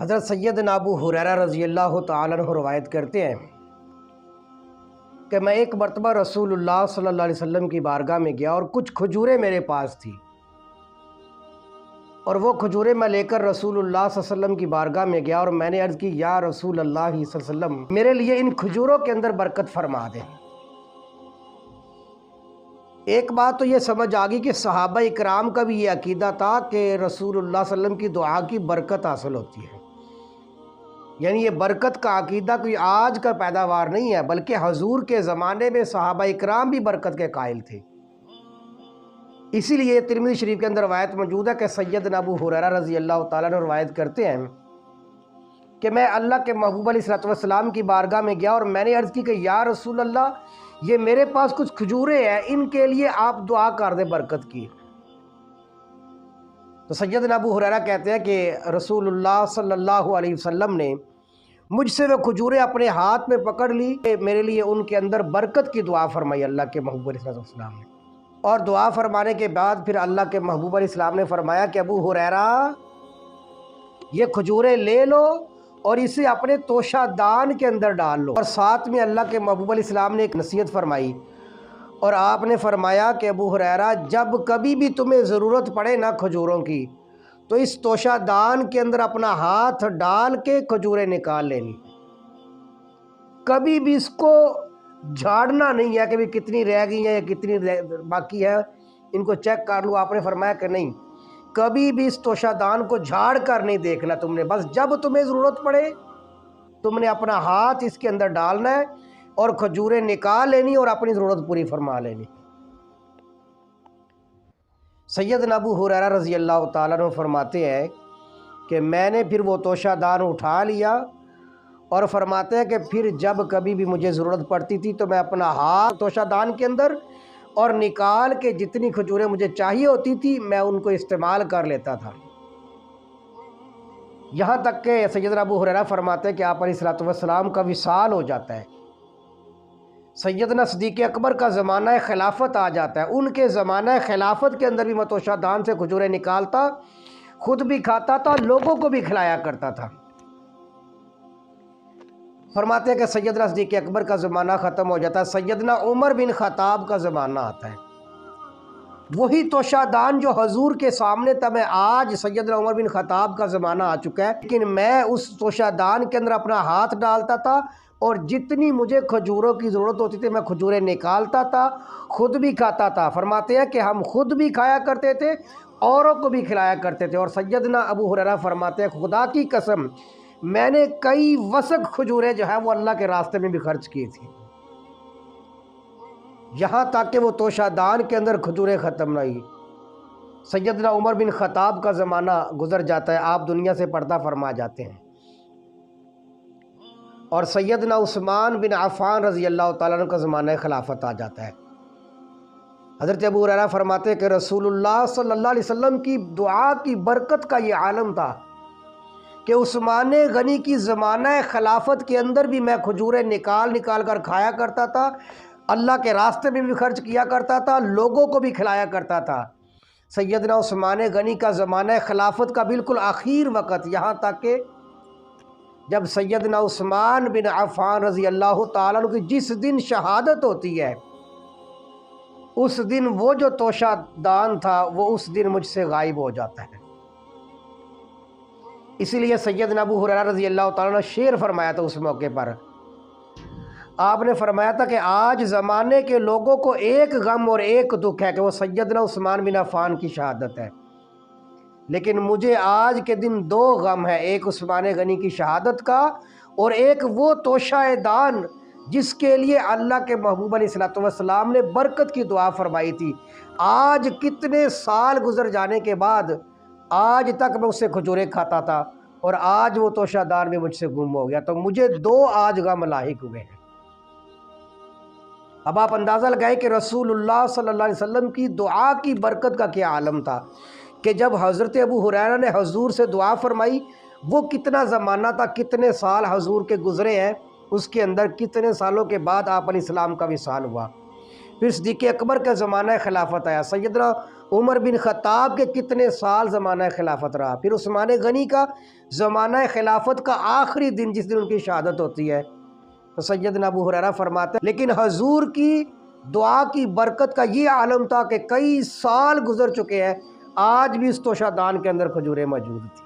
حضرت سیدنا ابو ہریرہ رضی اللہ تعالیٰ عنہ روایت کرتے ہیں کہ میں ایک مرتبہ رسول اللہ صلی اللہ علیہ وسلم کی بارگاہ میں گیا اور کچھ کھجوریں میرے پاس تھی، اور وہ کھجوریں میں لے کر رسول اللہ صلی اللہ علیہ وسلم کی بارگاہ میں گیا اور میں نے عرض کی یا رسول اللہ صلی اللہ علیہ وسلم میرے لیے ان کھجوروں کے اندر برکت فرما دیں۔ ایک بات تو یہ سمجھ آ گئی کہ صحابہ اکرام کا بھی یہ عقیدہ تھا کہ رسول اللہ صلی اللہ علیہ وسلم کی دعا کی برکت حاصل ہوتی ہے، یعنی یہ برکت کا عقیدہ کوئی آج کا پیداوار نہیں ہے، بلکہ حضور کے زمانے میں صحابہ اکرام بھی برکت کے قائل تھے۔ اسی لیے ترمذی شریف کے اندر روایت موجود ہے کہ سیدنا ابو ہریرہ رضی اللہ تعالیٰ عنہ روایت کرتے ہیں کہ میں اللہ کے محبوب علیہ السلام کی بارگاہ میں گیا اور میں نے عرض کی کہ یا رسول اللہ یہ میرے پاس کچھ کھجوریں ہیں، ان کے لیے آپ دعا کر دیں برکت کی۔ تو سیدنا ابو ہریرہ کہتے ہیں کہ رسول اللہ صلی اللہ علیہ وسلم نے مجھ سے وہ کھجوریں اپنے ہاتھ میں پکڑ لی کہ میرے لیے ان کے اندر برکت کی دعا فرمائی اللہ کے محبوب علیہ السلام نے، اور دعا فرمانے کے بعد پھر اللہ کے محبوب علیہ السلام نے فرمایا کہ ابو ہریرہ یہ کھجوریں لے لو اور اسے اپنے توشہ دان کے اندر ڈال لو۔ اور ساتھ میں اللہ کے محبوب علیہ السلام نے ایک نصیحت فرمائی اور آپ نے فرمایا کہ ابو ہریرہ جب کبھی بھی تمہیں ضرورت پڑے نا کھجوروں کی تو اس توشہ دان کے اندر اپنا ہاتھ ڈال کے کھجوریں نکال لینی، کبھی بھی اس کو جھاڑنا نہیں ہے کہ بھی کتنی رہ گئی ہیں یا کتنی باقی ہے ان کو چیک کر لو۔ آپ نے فرمایا کہ نہیں، کبھی بھی اس توشہ دان کو جھاڑ کر نہیں دیکھنا تم نے، بس جب تمہیں ضرورت پڑے تم نے اپنا ہاتھ اس کے اندر ڈالنا ہے اور کھجوریں نکال لینی اور اپنی ضرورت پوری فرما لینی۔ سیدنا ابو ہریرہ رضی اللہ تعالیٰ عنہ فرماتے ہیں کہ میں نے پھر وہ توشہ دان اٹھا لیا اور فرماتے ہیں کہ پھر جب کبھی بھی مجھے ضرورت پڑتی تھی تو میں اپنا ہاتھ توشہ دان کے اندر اور نکال کے جتنی کھجوریں مجھے چاہیے ہوتی تھی میں ان کو استعمال کر لیتا تھا۔ یہاں تک کہ سیدنا ابو ہریرہ فرماتے ہیں کہ آپ علیہ السلام کا وصال ہو جاتا ہے، سیدنا صدیق اکبر کا زمانہ خلافت آ جاتا ہے، ان کے زمانہ خلافت کے اندر بھی میں توشہ دان سے کھجوریں نکالتا، خود بھی کھاتا تھا، لوگوں کو بھی کھلایا کرتا تھا۔ فرماتے ہیں کہ سیدنا صدیق اکبر کا زمانہ ختم ہو جاتا ہے، سیدنا عمر بن خطاب کا زمانہ آتا ہے، وہی توشہ دان جو حضور کے سامنے تھا میں آج سیدنا عمر بن خطاب کا زمانہ آ چکا ہے، لیکن میں اس توشہ دان کے اندر اپنا ہاتھ ڈالتا تھا اور جتنی مجھے کھجوروں کی ضرورت ہوتی تھی میں کھجوریں نکالتا تھا، خود بھی کھاتا تھا۔ فرماتے ہیں کہ ہم خود بھی کھایا کرتے تھے، اوروں کو بھی کھلایا کرتے تھے۔ اور سیدنا ابو ہریرہ فرماتے ہیں خدا کی قسم میں نے کئی وسق کھجوریں جو ہے وہ اللہ کے راستے میں بھی خرچ کی تھی، یہاں تک کہ وہ توشہ دان کے اندر کھجوریں ختم نہ ہوئی۔ سیدنا عمر بن خطاب کا زمانہ گزر جاتا ہے، آپ دنیا سے پردہ فرما جاتے ہیں، اور سیدنا عثمان بن عفان رضی اللہ تعالیٰ عنہ کا زمانہ خلافت آ جاتا ہے۔ حضرت ابو ہریرہ فرماتے ہیں کہ رسول اللہ صلی اللہ علیہ وسلم کی دعا کی برکت کا یہ عالم تھا کہ عثمان غنی کی زمانہ خلافت کے اندر بھی میں کھجوریں نکال کر کھایا کرتا تھا، اللہ کے راستے میں بھی خرچ کیا کرتا تھا، لوگوں کو بھی کھلایا کرتا تھا۔ سیدنا عثمان غنی کا زمانہ خلافت کا بالکل آخر وقت، یہاں تک کہ جب سیدنا عثمان بن عفان رضی اللہ تعالیٰ عنہ کی جس دن شہادت ہوتی ہے اس دن وہ جو توشہ دان تھا وہ اس دن مجھ سے غائب ہو جاتا ہے۔ اسی لیے سیدنا ابو ہریرہ رضی اللہ تعالیٰ نے شعر فرمایا تھا اس موقع پر، آپ نے فرمایا تھا کہ آج زمانے کے لوگوں کو ایک غم اور ایک دکھ ہے کہ وہ سیدنا عثمان بن عفان کی شہادت ہے، لیکن مجھے آج کے دن دو غم ہے، ایک عثمان غنی کی شہادت کا اور ایک وہ توشہ دان جس کے لیے اللہ کے محبوب علیہ السلام نے برکت کی دعا فرمائی تھی۔ آج کتنے سال گزر جانے کے بعد آج تک میں اس سے کھجوریں کھاتا تھا اور آج وہ توشہ دان بھی مجھ سے گم ہو گیا، تو مجھے دو آج غم لاحق ہوئے ہیں۔ اب آپ اندازہ لگائیں کہ رسول اللہ صلی اللہ علیہ وسلم کی دعا کی برکت کا کیا عالم تھا کہ جب حضرت ابو ہریرہ نے حضور سے دعا فرمائی، وہ کتنا زمانہ تھا، کتنے سال حضور کے گزرے ہیں، اس کے اندر کتنے سالوں کے بعد آپ علیہ السلام کا وصال ہوا۔ پھر صدیق اکبر کا زمانہ خلافت آیا، سیدنا عمر بن خطاب کے کتنے سال زمانہ خلافت رہا، پھر عثمان غنی کا زمانہ خلافت کا آخری دن جس دن ان کی شہادت ہوتی ہے، تو سیدنا ابو ہریرہ فرماتے ہیں لیکن حضور کی دعا کی برکت کا یہ عالم تھا کہ کئی سال گزر چکے ہیں، آج بھی اس توشہ دان کے اندر کھجوریں موجود تھی۔